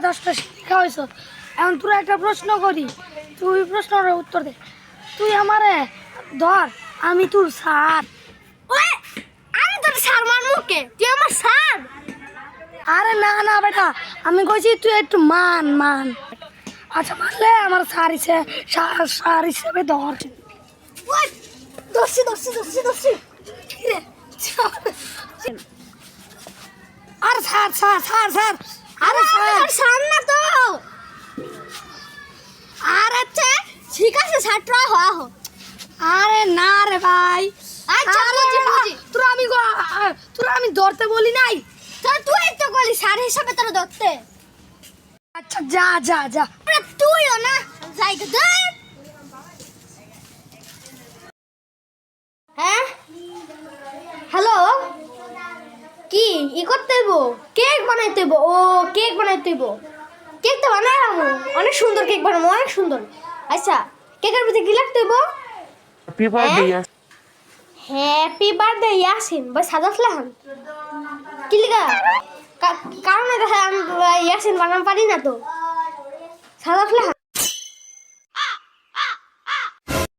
10টা শিক্ষা হয়েছ। এখন তোরা একটা প্রশ্ন করি, তুই প্রশ্নের উত্তর দে। তুই আমারে ধর, আমি তোর স্যার। ওই আমি তোর স্যার মারমু কে? তুই আমার স্যার? আরে না না বেটা, আমি কইছি তুই একটু মান মান। আচ্ছা মানলে আমার স্যার হিসেবে ধর। ওই দর্শি। কিরে? আর স্যার স্যার স্যার স্যার আরে স্যার, তোর স্যার না তো। আর আচ্ছা ঠিক আছে ছাত্র হওয়া হোক। আরে না রে ভাই। আচ্ছা আরে বুঝি। তোরা আমি ধরতে বলি নাই। তোর তুই তো বলি স্যার হিসাবে তোর ধরতে। আচ্ছা যা যা যা। আরে তুইও না যাই তো ধর। হ্যাঁ হ্যালো, কি করতে হইব? কেক বানাইতে হইব। ও কেক বানাইতে হইব। কেক তো বানাবো, অনেক সুন্দর কেক বানাবো, অনেক সুন্দর। আচ্ছা কেকের ভিতরে কি লাগতে হইব? হ্যাপি বার্থডে ইয়াসিন ভাই সাদাত লাহান কি লিগা? কারণ এটা আমি ইয়াসিন বানাম পারি না তো। সাদাত লাহান